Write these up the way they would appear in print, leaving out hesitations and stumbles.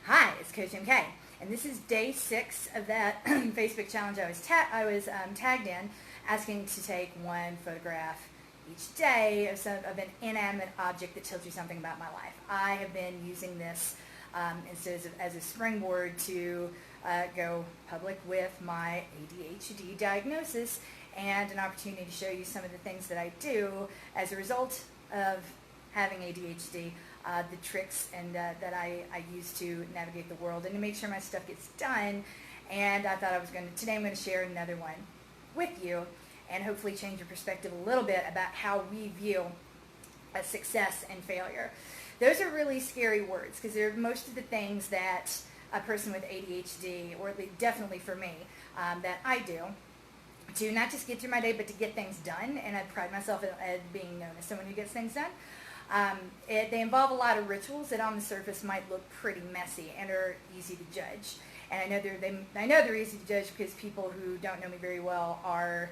Hi, it's Coach MK, and this is day 6 of that Facebook challenge I was tagged in, asking to take one photograph each day of an inanimate object that tells you something about my life. I have been using this as a springboard to go public with my ADHD diagnosis and an opportunity to show you some of the things that I do as a result of having ADHD, the tricks and that I use to navigate the world and to make sure my stuff gets done. And I thought today I'm going to share another one with you and hopefully change your perspective a little bit about how we view success and failure. Those are really scary words because they're most of the things that a person with ADHD, or at least definitely for me, that I do to not just get through my day, but to get things done. And I pride myself at being known as someone who gets things done. They involve a lot of rituals that on the surface might look pretty messy and are easy to judge. And I know they're easy to judge because people who don't know me very well are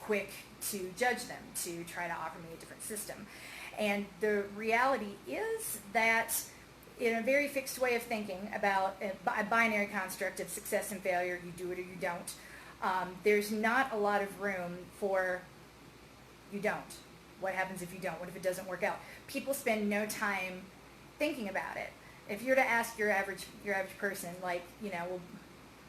quick to judge them, to try to offer me a different system. And the reality is that in a very fixed way of thinking about a binary construct of success and failure, you do it or you don't, there's not a lot of room for you don't. What happens if you don't? What if it doesn't work out? People spend no time thinking about it. If you're to ask your average person, like, well,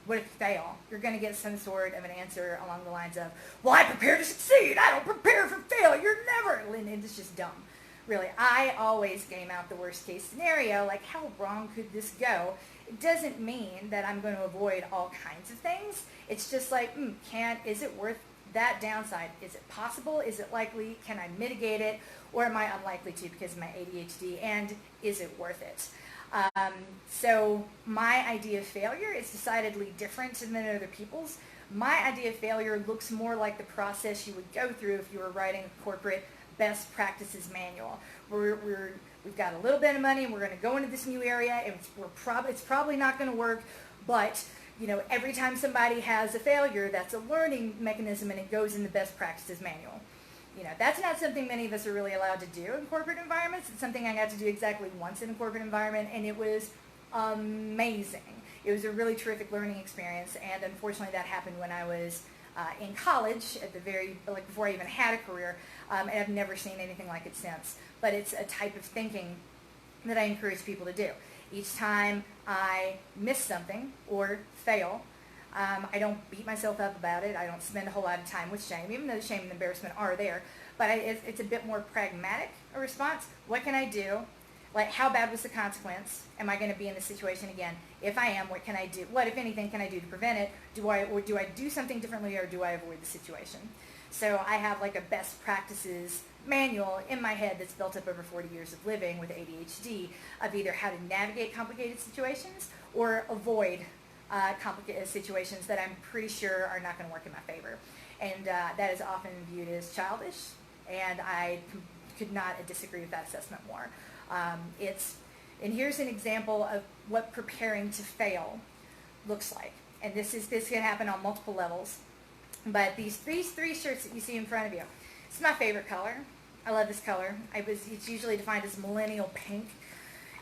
what if you fail? You're going to get some sort of an answer along the lines of, well, I prepare to succeed. I don't prepare for failure. Never. And it's just dumb. Really, I always game out the worst case scenario, like how wrong could this go? It doesn't mean that I'm going to avoid all kinds of things. It's just like, is it worth that downside? Is it possible? Is it likely? Can I mitigate it? Or am I unlikely to because of my ADHD? And is it worth it? So my idea of failure is decidedly different than other people's. My idea of failure looks more like the process you would go through if you were writing a corporate best practices manual. We've got a little bit of money and we're going to go into this new area and it's probably not going to work, but every time somebody has a failure, that's a learning mechanism and it goes in the best practices manual. That's not something many of us are really allowed to do in corporate environments. It's something I got to do exactly once in a corporate environment, and it was amazing. It was a really terrific learning experience, and unfortunately that happened when I was in college, before I even had a career, and I've never seen anything like it since. But it's a type of thinking that I encourage people to do. Each time I miss something or fail, I don't beat myself up about it. I don't spend a whole lot of time with shame, even though the shame and embarrassment are there. But it's a bit more pragmatic a response. What can I do? Like, how bad was the consequence? Am I going to be in this situation again? If I am, what can I do? What, if anything, can I do to prevent it? Do I do something differently, or do I avoid the situation? So I have like a best practices manual in my head that's built up over 40 years of living with ADHD of either how to navigate complicated situations or avoid complicated situations that I'm pretty sure are not going to work in my favor. And that is often viewed as childish, and I could not disagree with that assessment more. And here's an example of what preparing to fail looks like. And this can happen on multiple levels. But these three shirts that you see in front of you, it's my favorite color. I love this color. It's usually defined as millennial pink.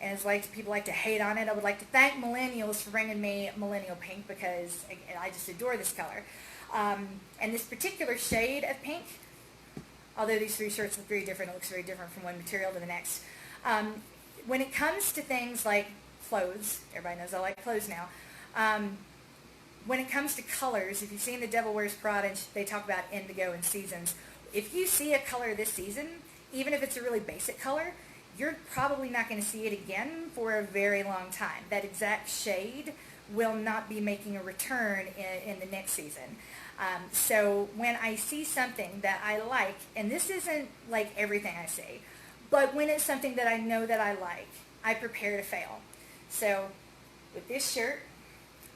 And it's like people like to hate on it. I would like to thank millennials for bringing me millennial pink because I just adore this color. And this particular shade of pink, although these three shirts look very different, it looks very different from one material to the next. When it comes to things like clothes, everybody knows I like clothes now. When it comes to colors, if you've seen The Devil Wears Prada, they talk about indigo and seasons. If you see a color this season, even if it's a really basic color, you're probably not going to see it again for a very long time. That exact shade will not be making a return in the next season. So when I see something that I like, and this isn't like everything I see, but when it's something that I know that I like, I prepare to fail. So with this shirt,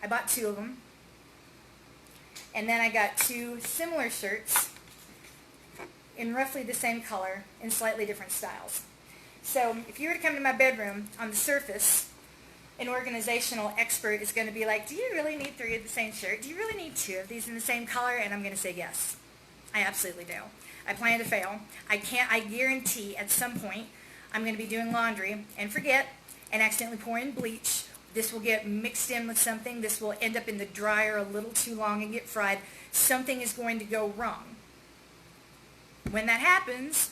I bought 2 of them. And then I got 2 similar shirts in roughly the same color in slightly different styles. So if you were to come to my bedroom, on the surface, an organizational expert is going to be like, do you really need 3 of the same shirt? Do you really need 2 of these in the same color? And I'm going to say yes. I absolutely do. I plan to fail. I guarantee at some point I'm going to be doing laundry and forget and accidentally pour in bleach This will get mixed in with something. This will end up in the dryer a little too long and get fried. Something is going to go wrong. When that happens,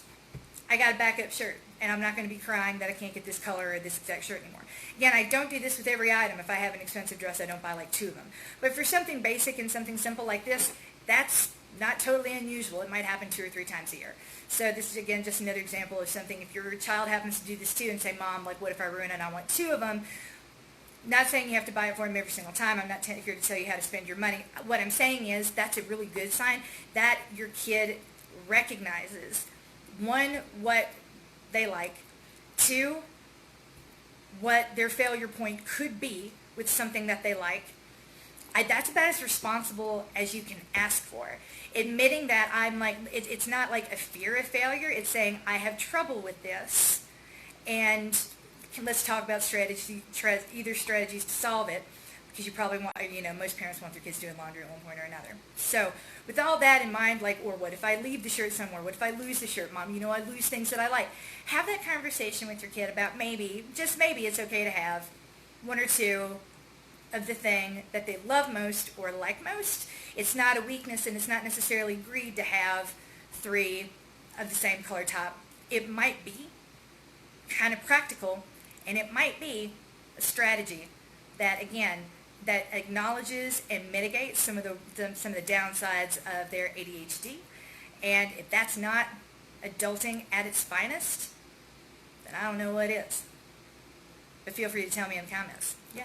I got a backup shirt, and I'm not going to be crying that I can't get this color or this exact shirt anymore. Again, I don't do this with every item. If I have an expensive dress, I don't buy like 2 of them. But for something basic and something simple like this, that's not totally unusual. It might happen 2 or 3 times a year. So this is, again, just another example of something. If your child happens to do this too and say, Mom, like, what if I ruin it and I want 2 of them? Not saying you have to buy it for them every single time. I'm not here to tell you how to spend your money. What I'm saying is that's a really good sign that your kid recognizes, 1, what they like, 2, what their failure point could be with something that they like. That's about as responsible as you can ask for. Admitting that I'm like, it's not like a fear of failure. It's saying, I have trouble with this, and let's talk about either strategies to solve it, because you probably want, most parents want their kids doing laundry at one point or another. So with all that in mind, like, or what if I leave the shirt somewhere? What if I lose the shirt, Mom? I lose things that I like. Have that conversation with your kid about maybe, just maybe, it's okay to have 1 or 2 of the thing that they love most or like most. It's not a weakness, and it's not necessarily greed to have 3 of the same color top. It might be kind of practical, and it might be a strategy that, again, that acknowledges and mitigates some of the downsides of their ADHD. And if that's not adulting at its finest, then I don't know what is. But feel free to tell me in the comments. Yay!